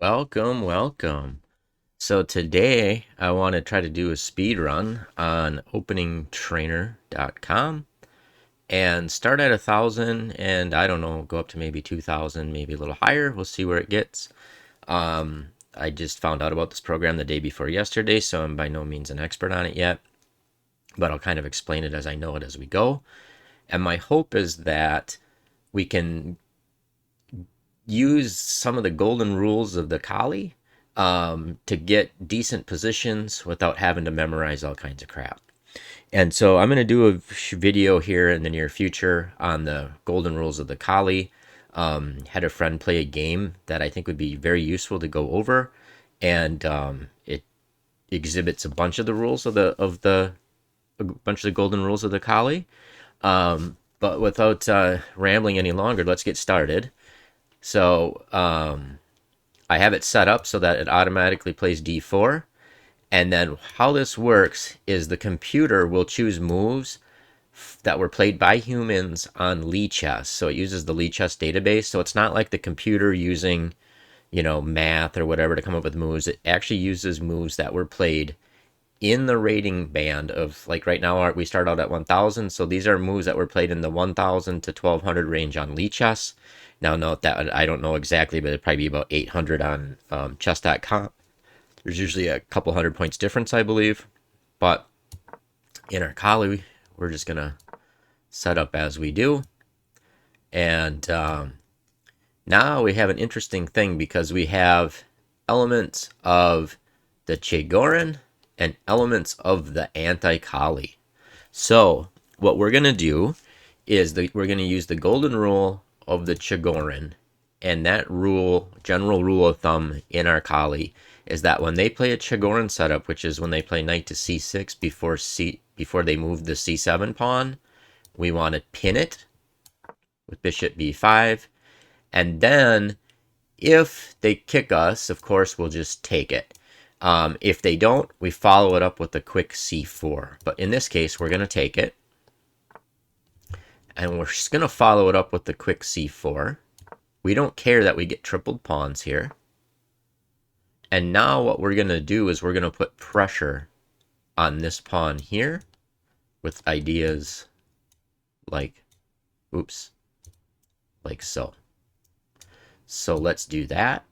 Welcome. So today I want to try to do a speed run on openingtrainer.com and start at 1,000 and I don't know, go up to maybe 2,000, maybe a little higher. We'll see where it gets. I just found out about this program the day before yesterday, so I'm by no means an expert on it yet, but I'll kind of explain it as I know it as we go. And my hope is that we can use some of the golden rules of the Colle to get decent positions without having to memorize all kinds of crap. And so I'm going to do a video here in the near future on the golden rules of the Colle. Had a friend play a game that I think would be very useful to go over, and it exhibits a bunch of the rules of the golden rules of the Colle. But without rambling any longer, let's get started. So I have it set up so that it automatically plays D4. And then how this works is the computer will choose moves that were played by humans on Lichess. So it uses the Lichess database. So it's not like the computer using, math or whatever to come up with moves. It actually uses moves that were played in the rating band of, like right now we start out at 1,000. So these are moves that were played in the 1,000 to 1,200 range on Lichess. Now note that I don't know exactly, but it'd probably be about 800 on chess.com. There's usually a couple hundred points difference, I believe. But in our Colle, we're just going to set up as we do. And now we have an interesting thing because we have elements of the Chigorin and elements of the Anti-Colle. So what we're going to do is we're going to use the golden rule of the Chigorin, and that rule, general rule of thumb in our Colle, is that when they play a Chigorin setup, which is when they play knight to c6 before they move the c7 pawn, we want to pin it with bishop b5, and then if they kick us, of course, we'll just take it. If they don't, we follow it up with a quick c4. But in this case, we're going to take it, and we're just going to follow it up with the quick c4. We don't care that we get tripled pawns here. And now what we're going to do is we're going to put pressure on this pawn here with ideas like, like so. So let's do that.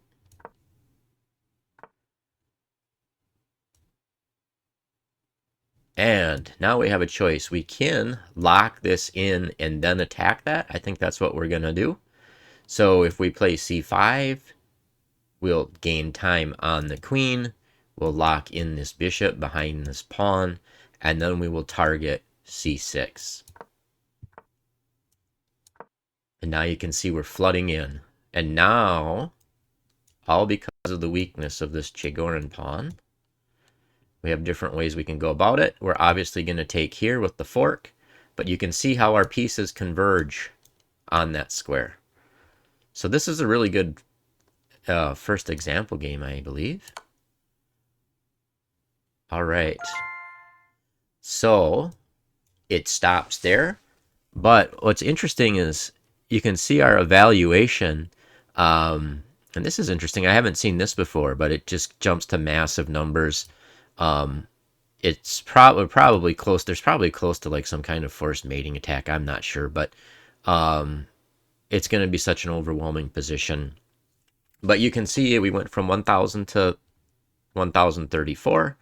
And now we have a choice. We can lock this in and then attack that. I think that's what we're going to do. So if we play c5, we'll gain time on the queen. We'll lock in this bishop behind this pawn, and then we will target c6. And now you can see we're flooding in. And now, all because of the weakness of this Chigorin pawn, we have different ways we can go about it. We're obviously going to take here with the fork, but you can see how our pieces converge on that square. So this is a really good first example game, I believe. All right. So it stops there. But what's interesting is you can see our evaluation. And this is interesting. I haven't seen this before, but it just jumps to massive numbers. It's probably close. There's probably close to like some kind of forced mating attack. I'm not sure, but it's going to be such an overwhelming position. But you can see we went from 1,000 to 1,034,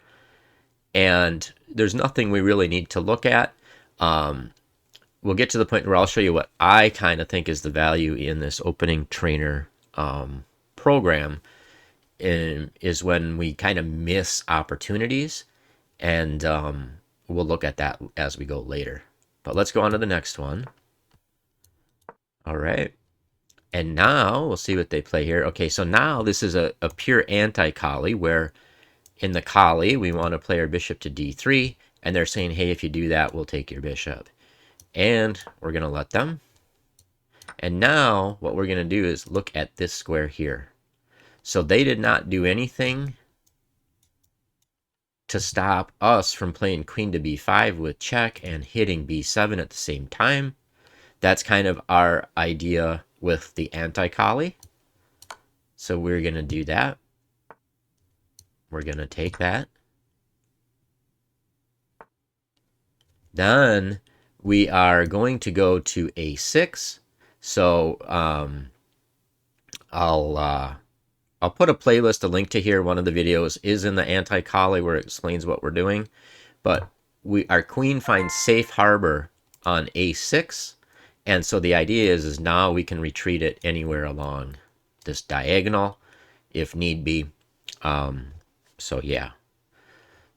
and there's nothing we really need to look at. We'll get to the point where I'll show you what I kind of think is the value in this opening trainer program, is when we kind of miss opportunities, and we'll look at that as we go later. But let's go on to the next one. All right. And now we'll see what they play here. Okay, so now this is a pure anti-Colle, where in the Colle we want to play our bishop to d3, and they're saying, hey, if you do that, we'll take your bishop. And we're going to let them. And now what we're going to do is look at this square here. So they did not do anything to stop us from playing queen to b5 with check and hitting b7 at the same time. That's kind of our idea with the Anti-Colle. So we're going to do that. we're going to take that. Then we are going to go to A6. So I'll put a playlist, a link to here. One of the videos is in the Anti-Colle where it explains what we're doing. But our queen finds safe harbor on A6. And so the idea is now we can retreat it anywhere along this diagonal if need be. So yeah.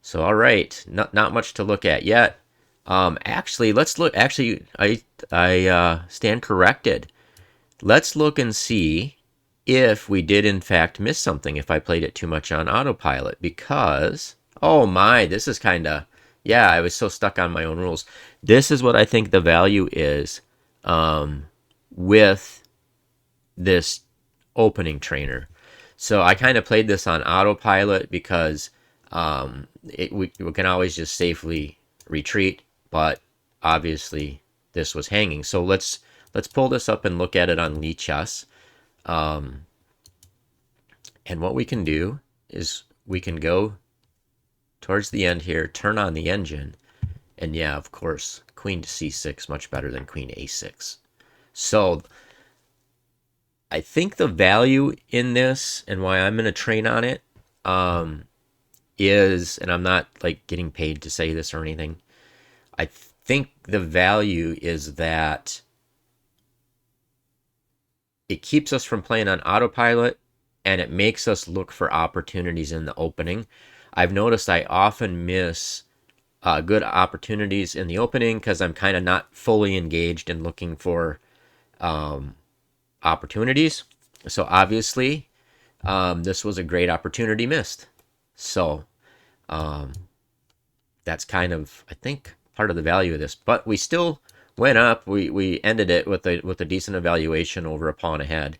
So all right, not much to look at yet. Actually, let's look. Actually, I stand corrected. Let's look and see if we did in fact miss something. If I played it too much on autopilot, because oh my, this is kind of yeah. I was so stuck on my own rules. This is what I think the value is with this opening trainer. So I kind of played this on autopilot because we can always just safely retreat, but obviously this was hanging. So let's pull this up and look at it on Lichess. And what we can do is we can go towards the end here, turn on the engine, and yeah, of course, queen to c6, much better than queen a6. So I think the value in this and why I'm going to train on it is, and I'm not like getting paid to say this or anything, I think the value is that it keeps us from playing on autopilot and it makes us look for opportunities in the opening. I've noticed I often miss good opportunities in the opening because I'm kind of not fully engaged in looking for opportunities. So obviously, this was a great opportunity missed. So that's kind of, I think, part of the value of this. But we still went up. We ended it with a decent evaluation over a pawn ahead.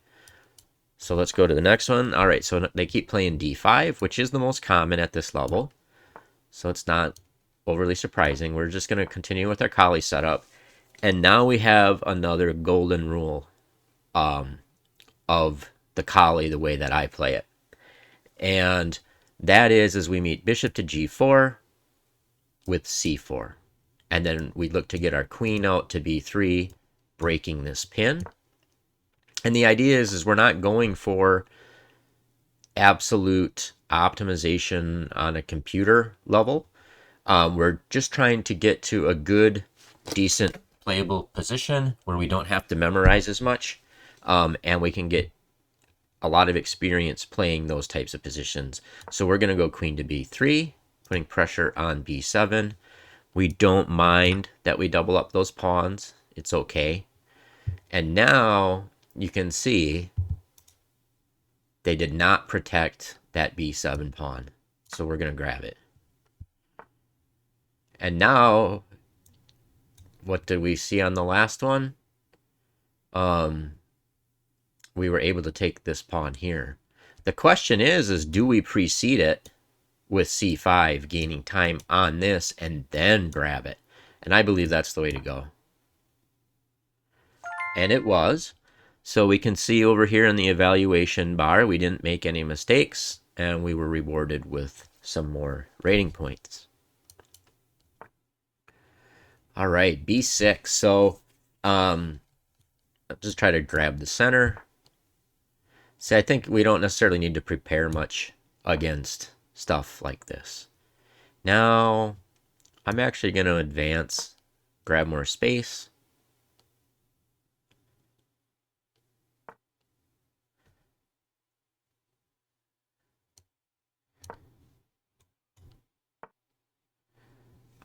So let's go to the next one. All right, so they keep playing d5, which is the most common at this level. So it's not overly surprising. We're just going to continue with our Colle setup. And now we have another golden rule of the Colle the way that I play it. And that is we meet bishop to g4 with c4. And then we look to get our queen out to b3, breaking this pin. And the idea is we're not going for absolute optimization on a computer level. We're just trying to get to a good, decent, playable position where we don't have to memorize as much, and we can get a lot of experience playing those types of positions. So we're going to go queen to b3, putting pressure on b7. We don't mind that we double up those pawns. It's okay. And now you can see they did not protect that b7 pawn. So we're going to grab it. And now, what did we see on the last one? We were able to take this pawn here. The question is do we precede it with c5, gaining time on this, and then grab it? And I believe that's the way to go. And it was. So we can see over here in the evaluation bar, we didn't make any mistakes, and we were rewarded with some more rating points. All right, b6. So I'll just try to grab the center. See, I think we don't necessarily need to prepare much against stuff like this. Now, I'm actually going to advance, grab more space.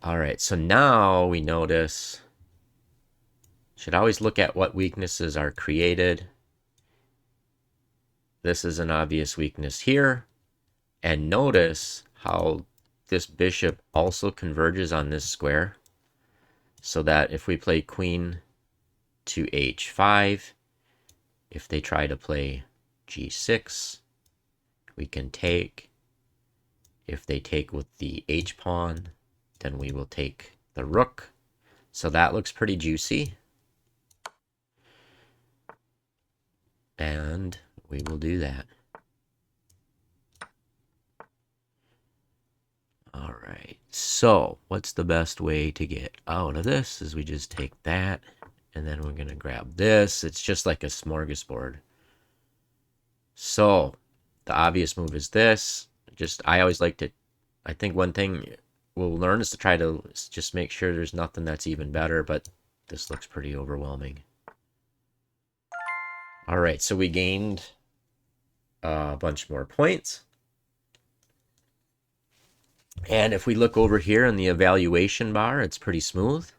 All right, so now we notice, should always look at what weaknesses are created. This is an obvious weakness here. And notice how this bishop also converges on this square. So that if we play queen to h5, if they try to play g6, we can take. If they take with the h pawn, then we will take the rook. So that looks pretty juicy. And we will do that. So what's the best way to get out of this is we just take that and then we're going to grab this. It's just like a smorgasbord. So the obvious move is this. I always like to, I think one thing we'll learn is to try to just make sure there's nothing that's even better, but this looks pretty overwhelming. All right, so we gained a bunch more points. And if we look over here in the evaluation bar, it's pretty smooth.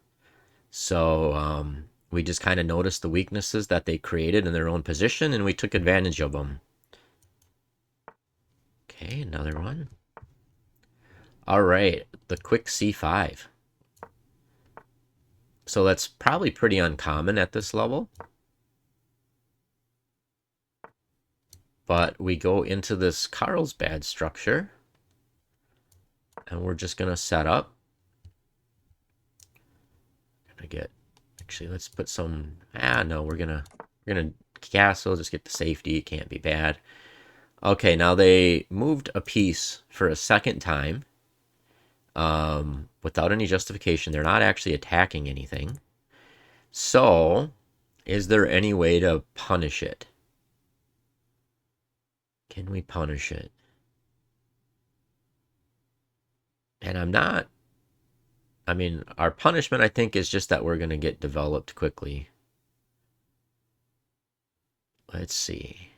So we just kind of noticed the weaknesses that they created in their own position, and we took advantage of them. Okay, another one. All right, the quick C5. So that's probably pretty uncommon at this level. But we go into this Carlsbad structure, and we're just going to set up. Actually, let's put some, no, we're gonna castle, just get the safety, it can't be bad. Okay, now they moved a piece for a second time without any justification. They're not actually attacking anything. So, is there any way to punish it? Can we punish it? And I mean, our punishment, I think, is just that we're going to get developed quickly. Let's see.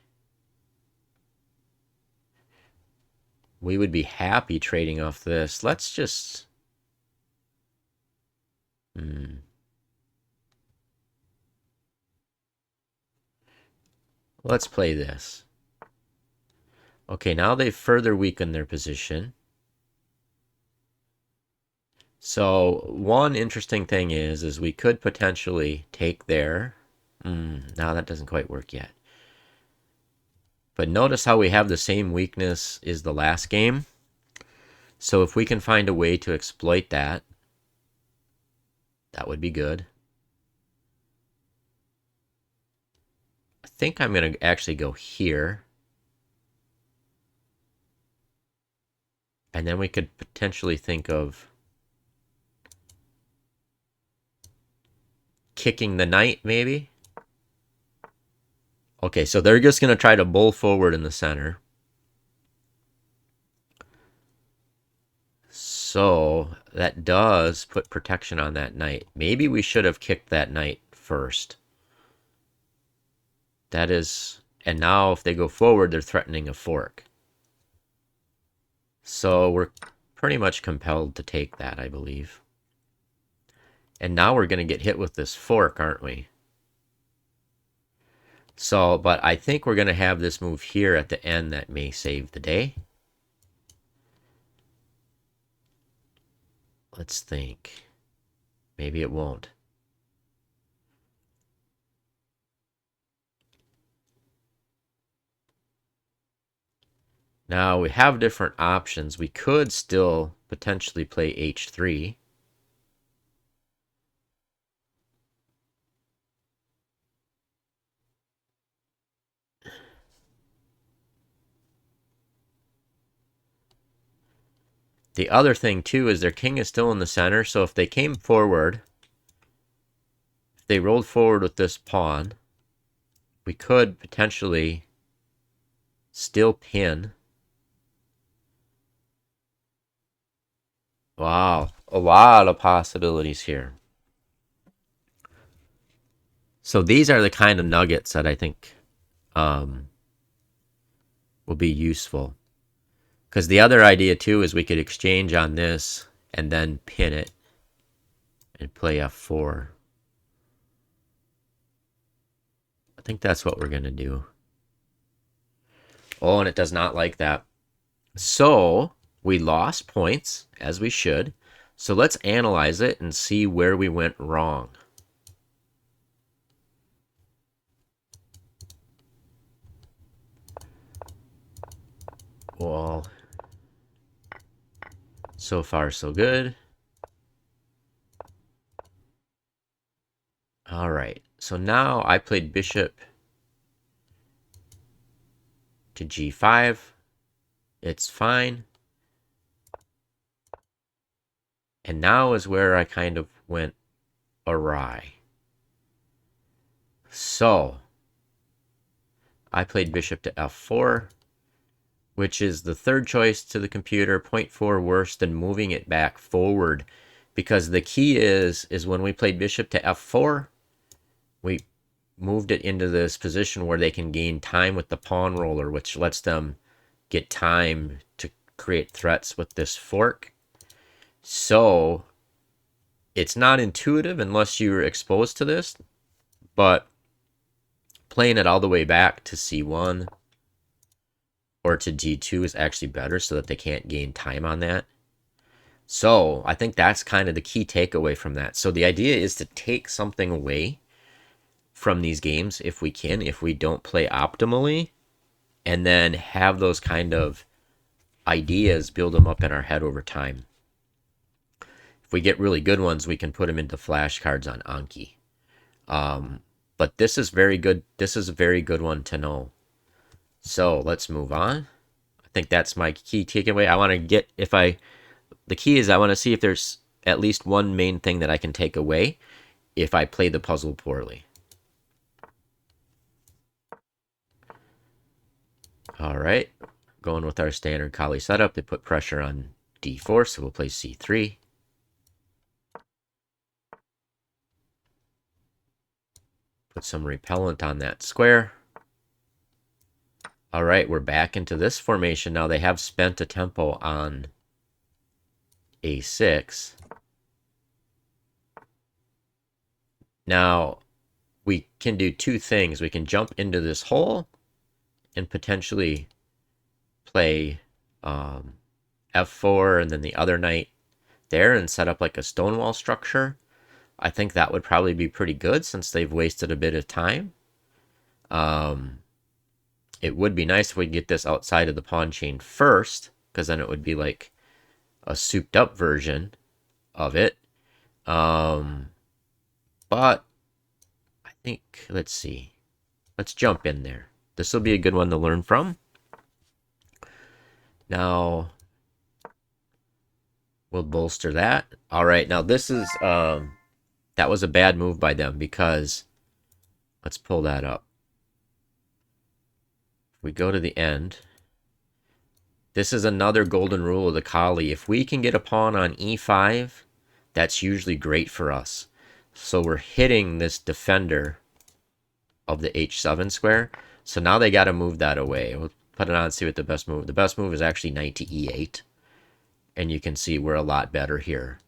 We would be happy trading off this. Let's just... Let's play this. Okay, now they've further weakened their position. So one interesting thing is we could potentially take their... now that doesn't quite work yet. But notice how we have the same weakness as the last game. So if we can find a way to exploit that, that would be good. I think I'm going to actually go here. And then we could potentially think of kicking the knight, maybe. Okay, so they're just going to try to bull forward in the center. So that does put protection on that knight. Maybe we should have kicked that knight first. That is, and now if they go forward, they're threatening a fork. So we're pretty much compelled to take that, I believe. And now we're going to get hit with this fork, aren't we? So, but I think we're going to have this move here at the end that may save the day. Let's think. Maybe it won't. Now we have different options. We could still potentially play h3. The other thing too is their king is still in the center, so if they came forward, if they rolled forward with this pawn, we could potentially still pin. Wow, a lot of possibilities here. So these are the kind of nuggets that I think will be useful. Because the other idea too is we could exchange on this and then pin it and play f4. I think that's what we're going to do. Oh, and it does not like that. So we lost points, as we should. So let's analyze it and see where we went wrong. Well, so far so good. All right, so now I played bishop to g5. It's fine. And now is where I kind of went awry. So I played bishop to f4, which is the third choice to the computer, 0.4 worse than moving it back forward. Because the key is when we played bishop to f4, we moved it into this position where they can gain time with the pawn roller, which lets them get time to create threats with this fork. So it's not intuitive unless you're exposed to this, but playing it all the way back to c1 or to d2 is actually better so that they can't gain time on that. So I think that's kind of the key takeaway from that. So the idea is to take something away from these games if we can, if we don't play optimally, and then have those kind of ideas, build them up in our head over time. If we get really good ones, we can put them into flashcards on Anki. But this is very good. This is a very good one to know. So let's move on. I think that's my key takeaway. I want to get, the key is I want to see if there's at least one main thing that I can take away if I play the puzzle poorly. All right, going with our standard Colle setup. They put pressure on d4, so we'll play c3. Put some repellent on that square. All right, we're back into this formation now. They have spent a tempo on a6. Now, we can do two things. We can jump into this hole and potentially play f4 and then the other knight there and set up like a stonewall structure. I think that would probably be pretty good since they've wasted a bit of time. It would be nice if we get this outside of the pawn chain first, because then it would be like a souped up version of it. But I think, let's see. Let's jump in there. This will be a good one to learn from. Now, we'll bolster that. All right, now this is, that was a bad move by them because, let's pull that up. If we go to the end, this is another golden rule of the Colle. If we can get a pawn on e5, that's usually great for us. So we're hitting this defender of the h7 square. So now they got to move that away. We'll put it on and see what the best move. The best move is actually knight to e8. And you can see we're a lot better here.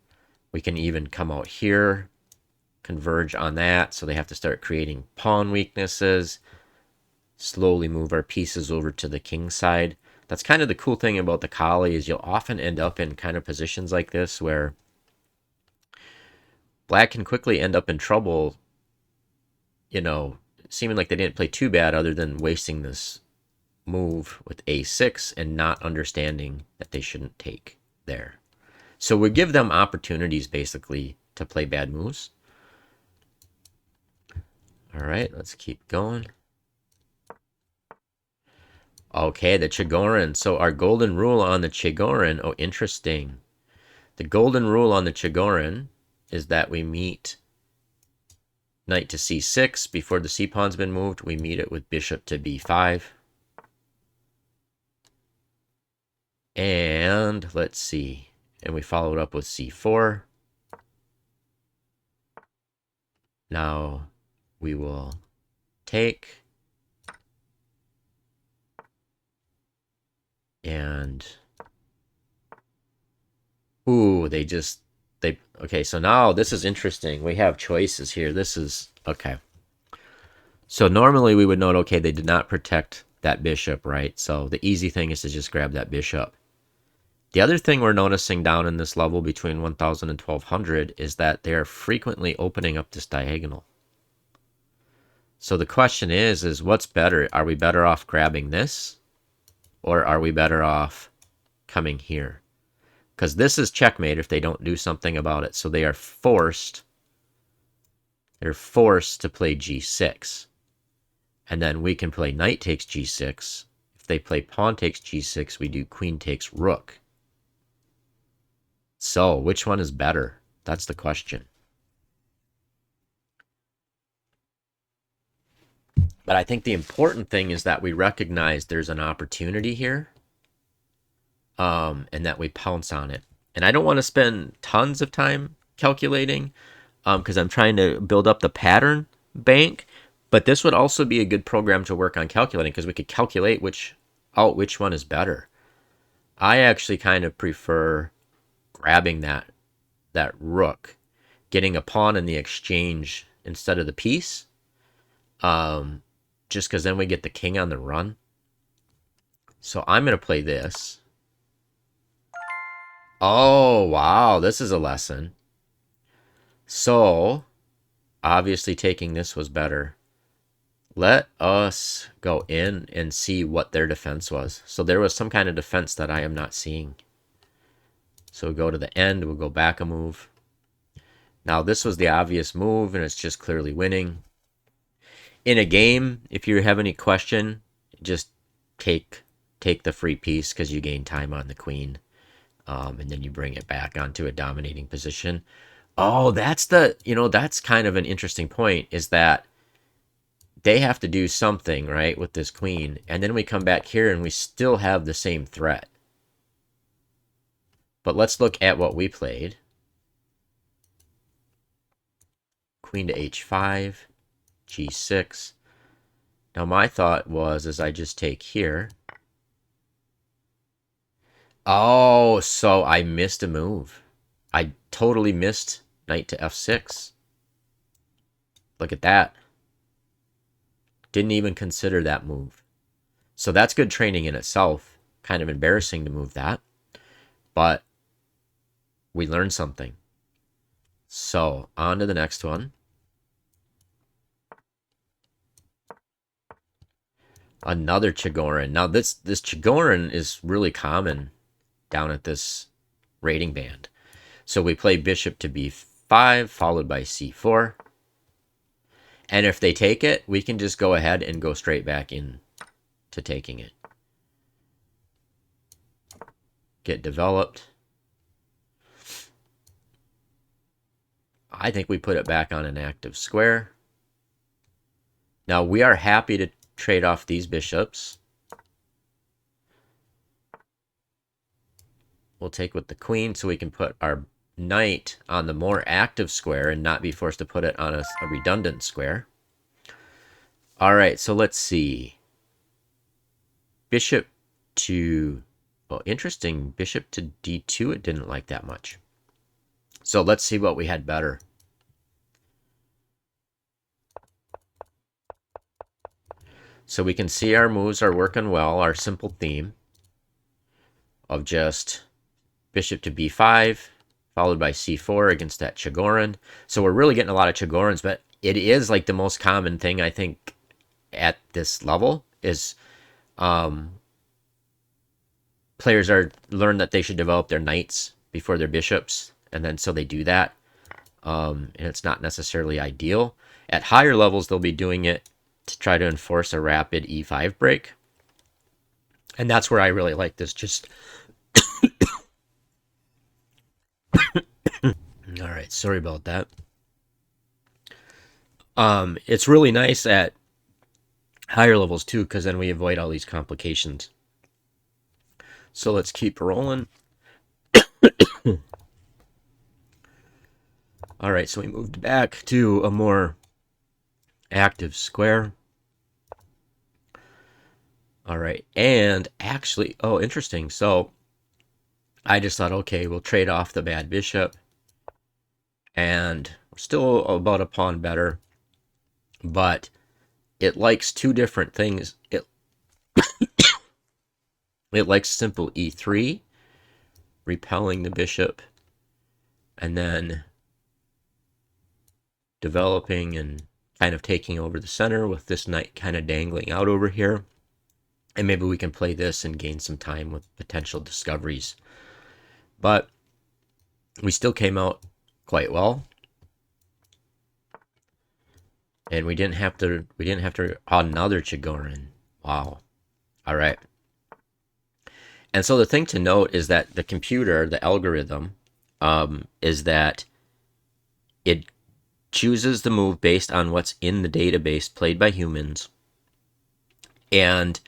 We can even come out here, converge on that. So they have to start creating pawn weaknesses. Slowly move our pieces over to the king side. That's kind of the cool thing about the Colle is you'll often end up in kind of positions like this where black can quickly end up in trouble, you know, seeming like they didn't play too bad other than wasting this move with a6 and not understanding that they shouldn't take there. So we give them opportunities basically to play bad moves. All right, let's keep going. Okay, the Chigorin. So our golden rule on the Chigorin, oh, interesting. The golden rule on the Chigorin is that we meet knight to c6. Before the c-pawn's been moved, we meet it with bishop to b5. And let's see. And we follow it up with c4. Now we will take. And ooh, okay, so now this is interesting. We have choices here. This is okay. So normally we would note, okay, they did not protect that bishop, right? So the easy thing is to just grab that bishop. The other thing we're noticing down in this level between 1000 and 1200 is that they're frequently opening up this diagonal. So the question is what's better? Are we better off grabbing this? Or are we better off coming here? Because this is checkmate if they don't do something about it. So they are forced. They're forced to play g6. And then we can play knight takes g6. If they play pawn takes g6, we do queen takes rook. So, which one is better? That's the question. But I think the important thing is that we recognize there's an opportunity here, and that we pounce on it. And I don't want to spend tons of time calculating, because I'm trying to build up the pattern bank. But this would also be a good program to work on calculating, because we could calculate which one is better. I actually kind of prefer grabbing that rook, getting a pawn in the exchange instead of the piece, just because then we get the king on the run. So I'm going to play this. Oh, wow, this is a lesson. So, obviously taking this was better. Let us go in and see what their defense was. So there was some kind of defense that I am not seeing. So we'll go to the end, we'll go back a move. Now this was the obvious move, and it's just clearly winning. In a game, if you have any question, just take the free piece, because you gain time on the queen. And then you bring it back onto a dominating position. Oh, that's kind of an interesting point, is that they have to do something, right, with this queen. And then we come back here and we still have the same threat. But let's look at what we played. Queen to h5, g6. Now my thought was I just take here. Oh, so I missed a move. I totally missed knight to f6. Look at that. Didn't even consider that move. So that's good training in itself. Kind of embarrassing to move that. But we learned something. So on to the next one. Another Chigorin. Now this Chigorin is really common down at this rating band. So we play bishop to b5, followed by c4. And if they take it, we can just go ahead and go straight back in to taking it. Get developed. I think we put it back on an active square. Now we are happy to trade off these bishops. We'll take with the queen so we can put our knight on the more active square and not be forced to put it on a redundant square. All right, so let's see. Bishop to, well, interesting, bishop to d2, it didn't like that much. So let's see what we had better. So we can see our moves are working well, our simple theme of just bishop to b5, followed by c4 against that Chigorin. So we're really getting a lot of Chigorins, but it is like the most common thing, I think, at this level is players learn that they should develop their knights before their bishops, and then so they do that. And it's not necessarily ideal. At higher levels, they'll be doing it to try to enforce a rapid e5 break. And that's where I really like this. Just all right, sorry about that. It's really nice at higher levels too, because then we avoid all these complications. So let's keep rolling. All right, so we moved back to a more active square. All right, and actually, oh, interesting. So I just thought, okay, we'll trade off the bad bishop, and we're still about a pawn better, but it likes two different things. It likes simple e3, repelling the bishop, and then developing and kind of taking over the center with this knight kind of dangling out over here. And maybe we can play this and gain some time with potential discoveries. But we still came out quite well. And we didn't have to another Chigorin. Wow. All right. And so the thing to note is that the computer, the algorithm, is that it chooses the move based on what's in the database played by humans. And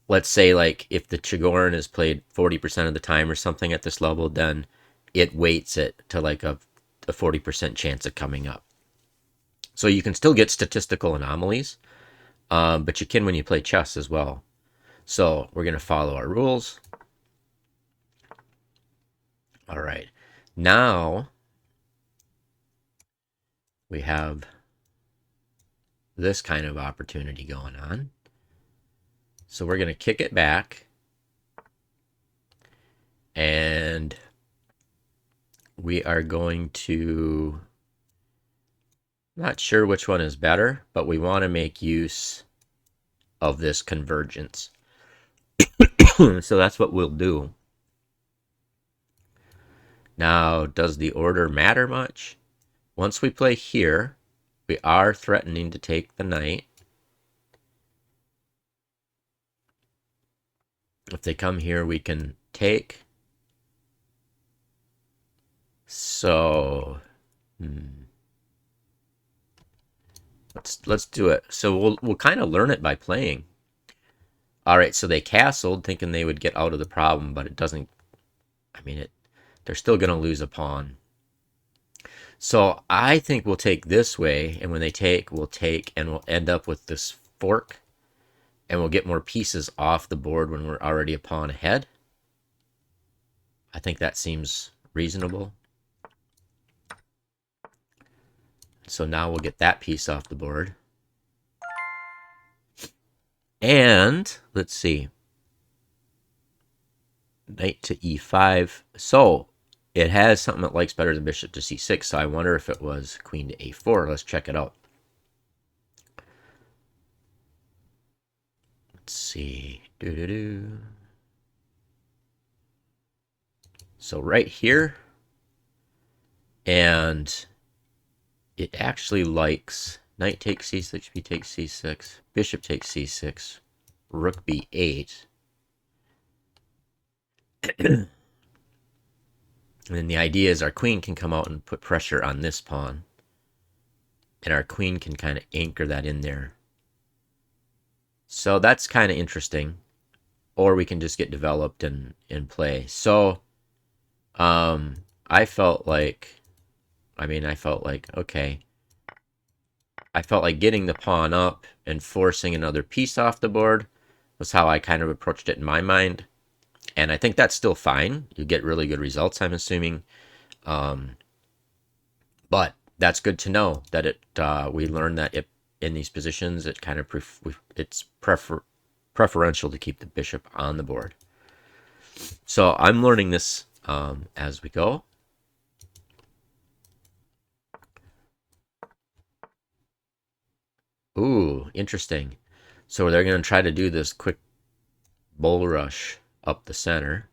let's say, like, if the Chigorin is played 40% of the time or something at this level, then it weights it to like a 40% chance of coming up. So you can still get statistical anomalies, but you can when you play chess as well. So we're going to follow our rules. All right. Now we have this kind of opportunity going on. So we're going to kick it back. And we are going to, not sure which one is better, but we want to make use of this convergence. So that's what we'll do. Now, does the order matter much? Once we play here, we are threatening to take the knight. If they come here, we can take. So, let's do it. So we'll kind of learn it by playing. All right, so they castled, thinking they would get out of the problem, but it doesn't. I mean, they're still going to lose a pawn. So I think we'll take this way, and when they take, we'll take, and we'll end up with this fork, and we'll get more pieces off the board when we're already a pawn ahead. I think that seems reasonable. So now we'll get that piece off the board. And let's see. Knight to e5. So it has something that likes better than bishop to c6. So I wonder if it was queen to a4. Let's check it out. Let's see. So right here. And it actually likes knight takes c6, b takes c6, bishop takes c6, rook b8. And then the idea is our queen can come out and put pressure on this pawn. And our queen can kind of anchor that in there. So that's kind of interesting. Or we can just get developed and play. So I felt like, okay. I felt like getting the pawn up and forcing another piece off the board was how I kind of approached it in my mind. And I think that's still fine. You get really good results, I'm assuming. But that's good to know that we learned that in these positions, it kind of it's preferential to keep the bishop on the board. So I'm learning this as we go. Ooh, interesting. So they're going to try to do this quick bull rush up the center.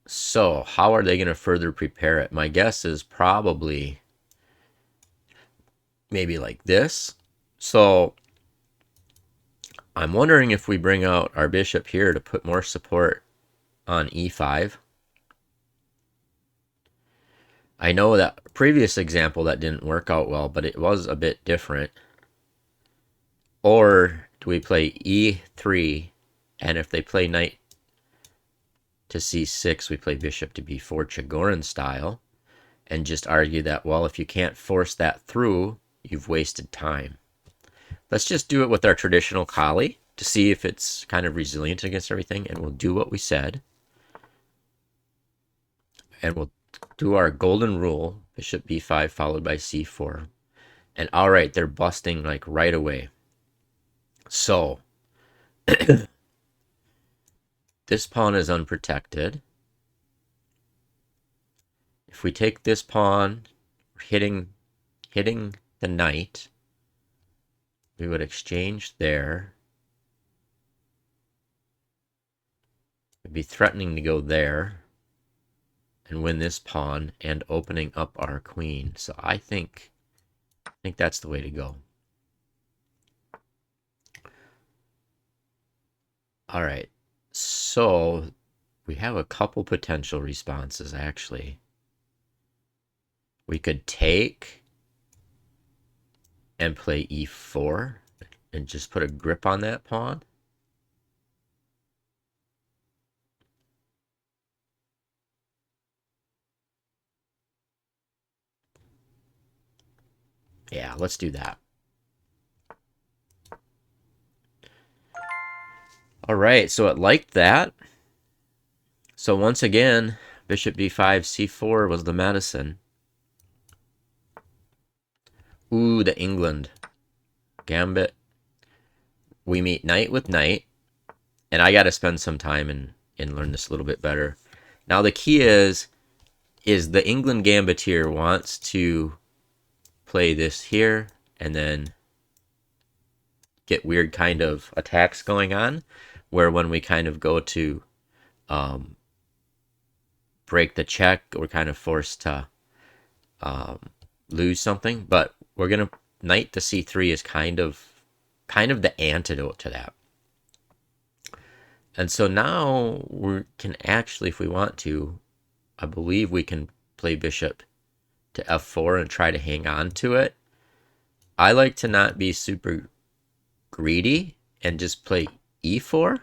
So how are they going to further prepare it? My guess is probably maybe like this. So I'm wondering if we bring out our bishop here to put more support on e5. I know that previous example that didn't work out well, but it was a bit different. Or do we play e3, and if they play knight to c6, we play bishop to b4 Chigorin style, and just argue that, well, if you can't force that through, you've wasted time. Let's just do it with our traditional Colle to see if it's kind of resilient against everything, and we'll do what we said. And we'll do our golden rule, bishop b5 followed by c4. And all right, they're busting like right away. So this pawn is unprotected. If we take this pawn, hitting the knight, we would exchange there. We'd be threatening to go there and win this pawn and opening up our queen. So I think that's the way to go. All right. So we have a couple potential responses, actually. We could take and play e4 and just put a grip on that pawn. Yeah, let's do that. All right, so it liked that. So once again, bishop d5, c4 was the medicine. Ooh, the Englund Gambit. We meet knight with knight, and I got to spend some time and learn this a little bit better. Now the key is the Englund Gambiteer wants to play this here and then get weird kind of attacks going on, where when we kind of go to break the check, we're kind of forced to lose something. But we're gonna knight to c3 is kind of the antidote to that. And so now we can actually, if we want to, I believe we can play bishop to f4 and try to hang on to it. I like to not be super greedy and just play e4.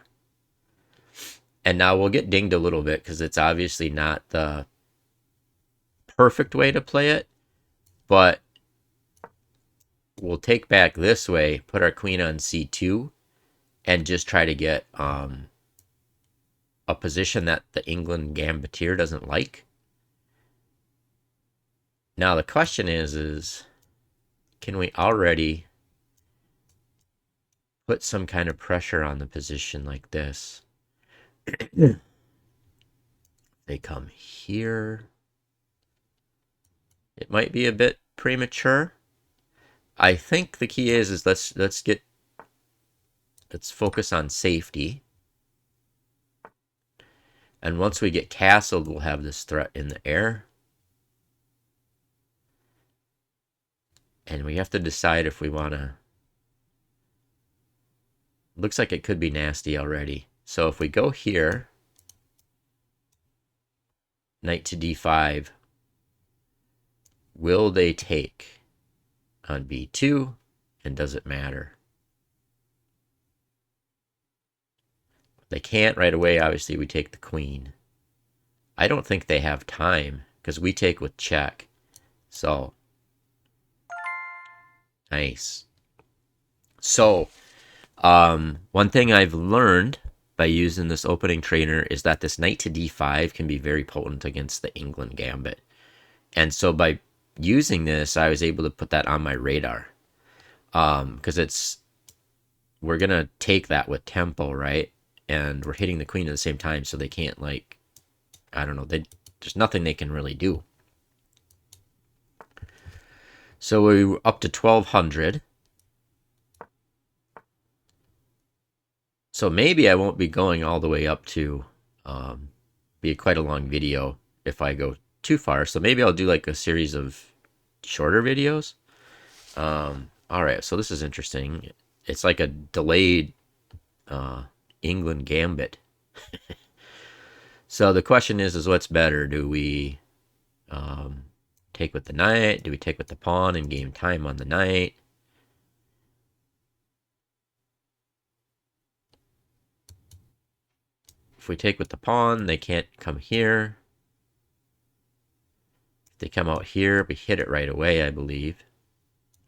And now we'll get dinged a little bit because it's obviously not the perfect way to play it, but we'll take back this way, put our queen on c2, and just try to get a position that the Englund Gambiteer doesn't like. Now the question is can we already put some kind of pressure on the position like this? They come here. It might be a bit premature. I think the key is let's focus on safety. And once we get castled, we'll have this threat in the air. And we have to decide if we want to... Looks like it could be nasty already. So if we go here, knight to d5, will they take on b2? And does it matter? They can't right away. Obviously, we take the queen. I don't think they have time because we take with check. So, nice. So, one thing I've learned by using this opening trainer is that this knight to d5 can be very potent against the Englund Gambit. And so by using this, I was able to put that on my radar. Because we're going to take that with tempo, right? And we're hitting the queen at the same time, so they can't, like, I don't know, there's nothing they can really do. So we're up to 1200. So maybe I won't be going all the way up to be quite a long video if I go too far. So maybe I'll do like a series of shorter videos. All right, so this is interesting. It's like a delayed Englund Gambit. So the question is what's better? Do we take with the knight? Do we take with the pawn and gain time on the knight? If we take with the pawn, they can't come here. If they come out here, we hit it right away, I believe.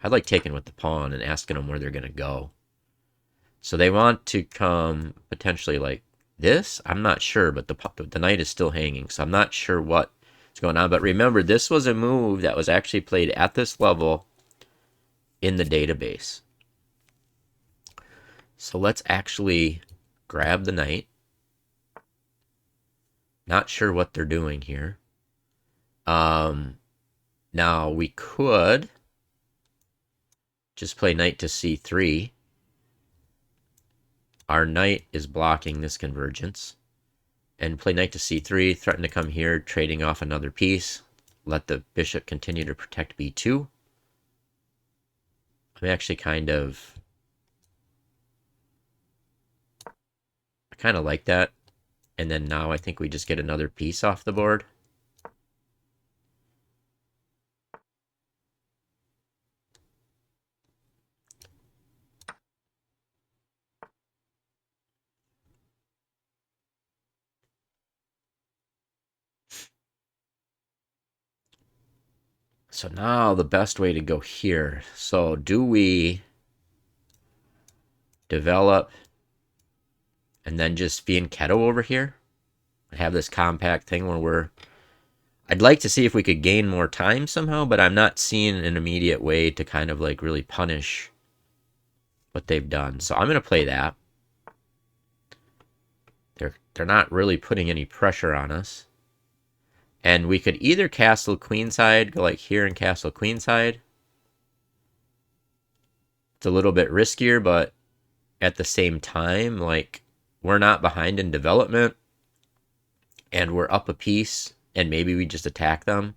I like taking with the pawn and asking them where they're going to go. So they want to come potentially like this. I'm not sure, but the knight is still hanging, so I'm not sure what's going on. But remember, this was a move that was actually played at this level in the database. So let's actually grab the knight. Not sure what they're doing here. Now we could just play knight to c3. Our knight is blocking this convergence. And play knight to c3, threaten to come here, trading off another piece. Let the bishop continue to protect b2. I'm actually I kind of like that. And then now I think we just get another piece off the board. So now the best way to go here. So do we develop and then just fianchetto over here? Have this compact thing where I'd like to see if we could gain more time somehow, but I'm not seeing an immediate way to kind of like really punish what they've done. So I'm going to play that. They're not really putting any pressure on us. And we could either castle queenside, go like here and castle queenside. It's a little bit riskier, but at the same time, like, we're not behind in development and we're up a piece and maybe we just attack them.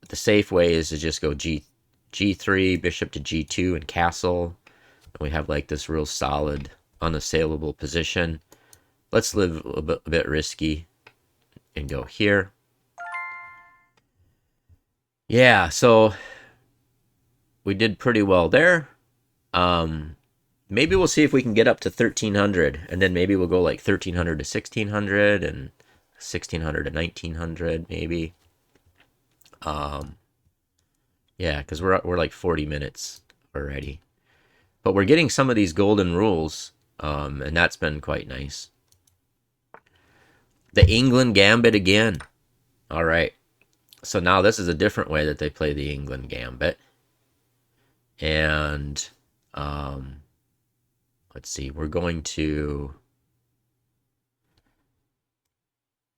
The safe way is to just go G3, bishop to G2 and castle. And we have like this real solid, unassailable position. Let's live a bit risky and go here. Yeah, so we did pretty well there. Maybe we'll see if we can get up to 1300, and then maybe we'll go like 1300 to 1600 and 1600 to 1900 maybe. Yeah, because we're like 40 minutes already, but we're getting some of these golden rules, and that's been quite nice. The Englund Gambit again. All right, so now this is a different way that they play the Englund Gambit, and let's see, we're going to,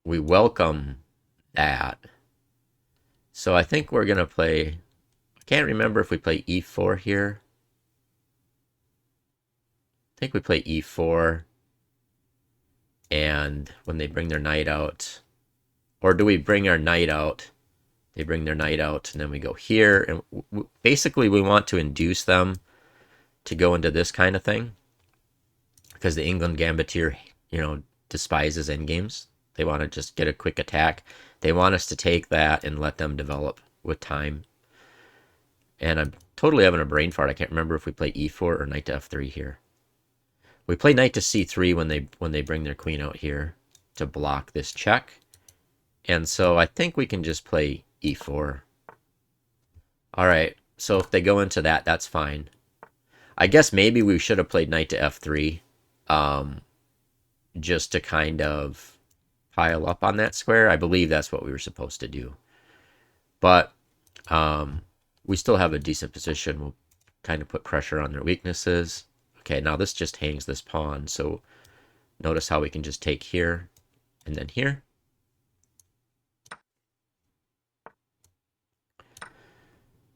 we welcome that. So I think we're going to play, I can't remember if we play E4 here. I think we play E4. And when they bring their knight out, or do we bring our knight out? They bring their knight out and then we go here. And basically we want to induce them to go into this kind of thing. Because the Englund Gambitier, despises endgames. They want to just get a quick attack. They want us to take that and let them develop with time. And I'm totally having a brain fart. I can't remember if we play E4 or knight to F3 here. We play knight to C3 when they bring their queen out here to block this check. And so I think we can just play E4. All right, so if they go into that, that's fine. I guess maybe we should have played knight to F3 just to kind of pile up on that square. I believe that's what we were supposed to do. But we still have a decent position. We'll kind of put pressure on their weaknesses. Okay, now this just hangs this pawn. So notice how we can just take here and then here.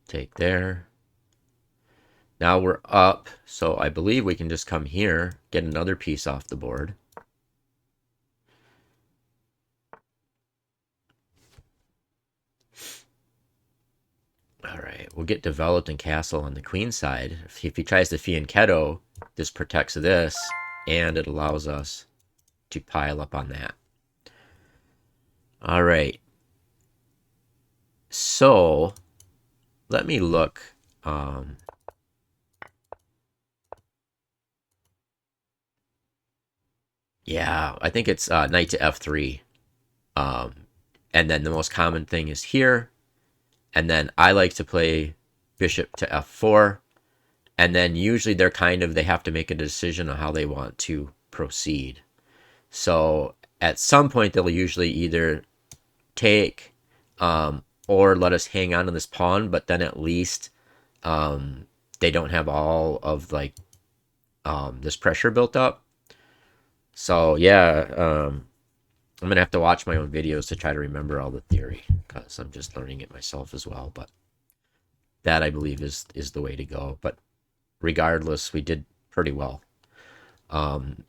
Take there. Now we're up, so I believe we can just come here, get another piece off the board. All right, we'll get developed and castle on the queen side. If he tries to fianchetto, this protects this, and it allows us to pile up on that. All right. So, let me look. Yeah, I think it's knight to F3. And then the most common thing is here. And then I like to play bishop to F4. And then usually they have to make a decision on how they want to proceed. So at some point, they'll usually either take or let us hang on to this pawn, but then at least they don't have all of like this pressure built up. So yeah, I'm gonna have to watch my own videos to try to remember all the theory, because I'm just learning it myself as well. But that, I believe, is the way to go. But regardless, we did pretty well.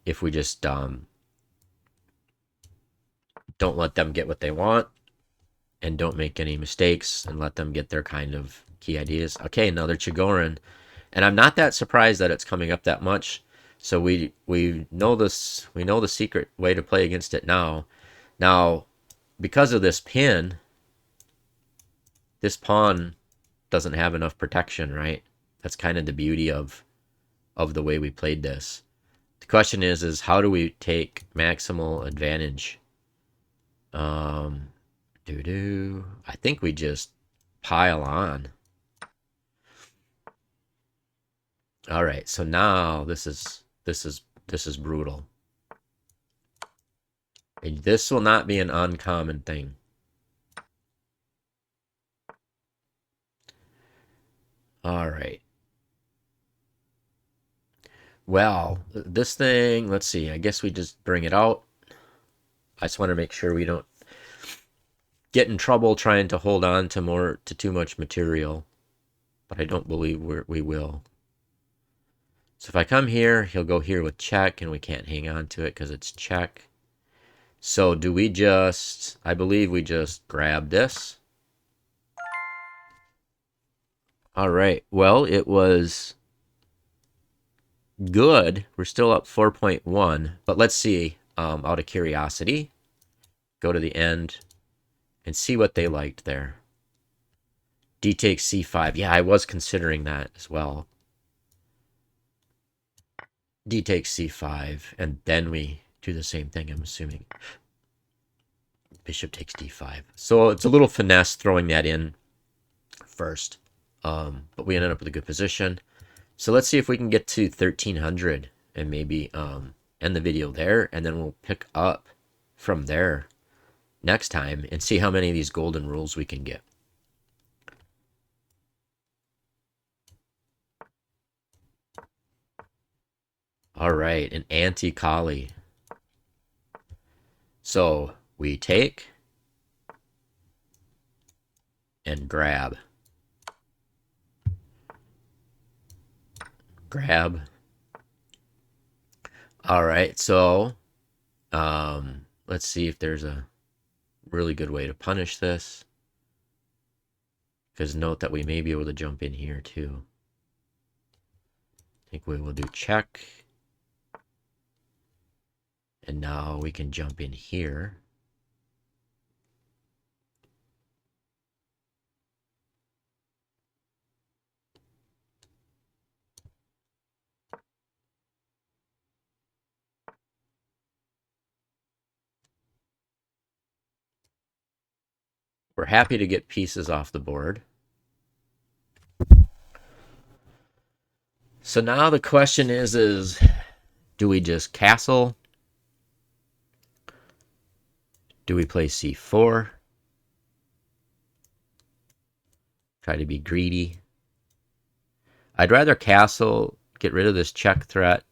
If we just don't let them get what they want and don't make any mistakes and let them get their kind of key ideas. Okay, another Chigorin. And I'm not that surprised that it's coming up that much. So we know this. We know the secret way to play against it now. Now, because of this pin, this pawn doesn't have enough protection, right? That's kind of the beauty of the way we played this. The question is how do we take maximal advantage? I think we just pile on. All right, so now this is brutal. And this will not be an uncommon thing. All right. Well, this thing, let's see. I guess we just bring it out. I just want to make sure we don't get in trouble trying to hold on to too much material, but I don't believe we will. So if I come here, he'll go here with check, and we can't hang on to it because it's check. So do we just, I believe we just grab this. All right, well, it was good. We're still up 4.1, but let's see, out of curiosity, go to the end and see what they liked there. D takes C5. Yeah, I was considering that as well. D takes C5, and then we do the same thing, I'm assuming. Bishop takes D5. So it's a little finesse throwing that in first, but we ended up with a good position. So let's see if we can get to 1300 and maybe end the video there, and then we'll pick up from there next time and see how many of these golden rules we can get. All right, an anti-Colle. So we take and grab. Grab. All right, so let's see if there's a really good way to punish this. Because note that we may be able to jump in here too. I think we will do check. And now we can jump in here. We're happy to get pieces off the board. So now the question is do we just castle? Do we play C4? Try to be greedy. I'd rather castle, get rid of this check threat.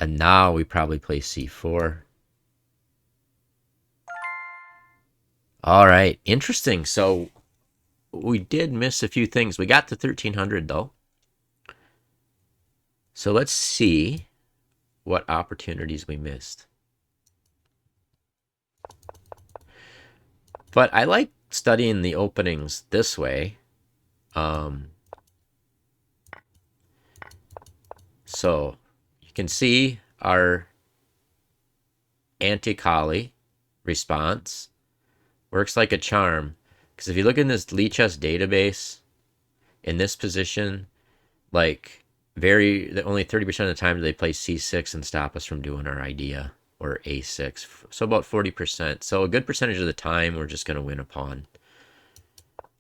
And now we probably play C4. All right, interesting. So we did miss a few things. We got to 1300 though. So let's see what opportunities we missed. But I like studying the openings this way. So you can see our Anti-Colle response works like a charm. Because if you look in this Lichess database, in this position, like only 30% of the time do they play C6 and stop us from doing our idea, or A6. So about 40%. So a good percentage of the time we're just going to win a pawn.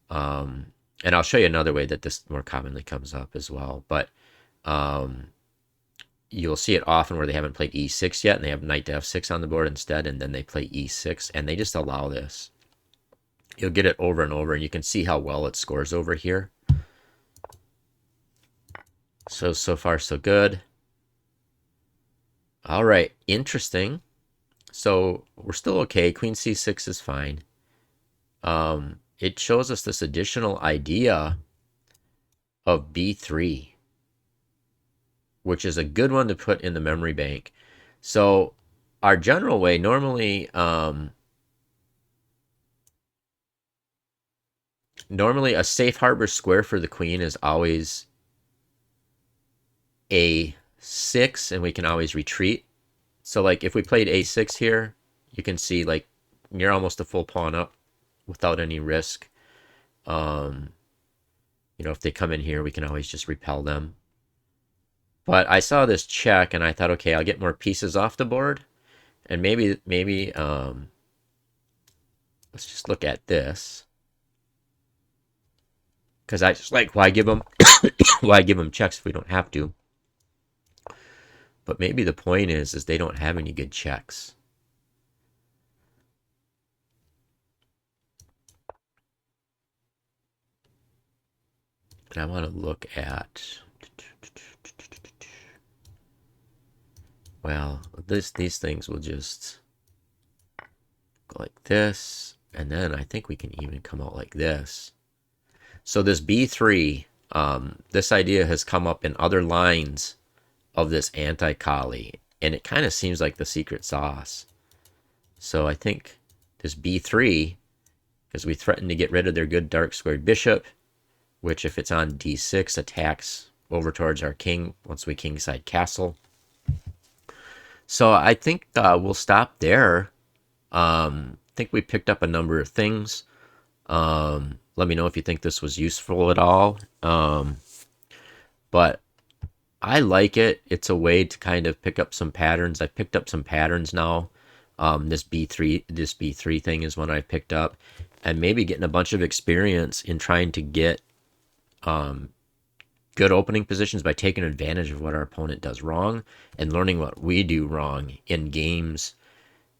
And I'll show you another way that this more commonly comes up as well. But you'll see it often where they haven't played E6 yet, and they have knight to F6 on the board instead, and then they play E6, and they just allow this. You'll get it over and over, and you can see how well it scores over here. So far, so good. All right, interesting. So we're still okay. Queen C6 is fine. It shows us this additional idea of B3, which is a good one to put in the memory bank. So our general way, normally a safe harbor square for the queen is always a6 and we can always retreat. So like if we played a6 here, you can see like you're almost a full pawn up without any risk. You know, if they come in here, we can always just repel them. But I saw this check and I thought, okay, I'll get more pieces off the board. And maybe let's just look at this. Because I just like, why give them why give them checks if we don't have to? But maybe the point is they don't have any good checks. And I want to look at, well, these things will just go like this, and then I think we can even come out like this. So this B3, this idea has come up in other lines of this Anti-Colle, and it kind of seems like the secret sauce. So I think this B3, because we threaten to get rid of their good dark squared bishop, which if it's on D6 attacks over towards our king once we kingside castle. So I think we'll stop there. I think we picked up a number of things. Let me know if you think this was useful at all. But I like it. It's a way to kind of pick up some patterns. I've picked up some patterns now. This B3 thing is one I picked up, and maybe getting a bunch of experience in trying to get good opening positions by taking advantage of what our opponent does wrong and learning what we do wrong in games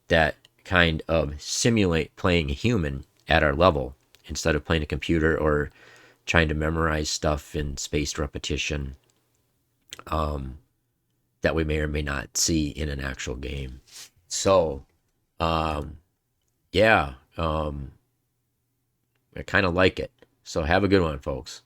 that kind of simulate playing a human at our level instead of playing a computer or trying to memorize stuff in spaced repetition that we may or may not see in an actual game. So, yeah, I kind of like it. So have a good one, folks.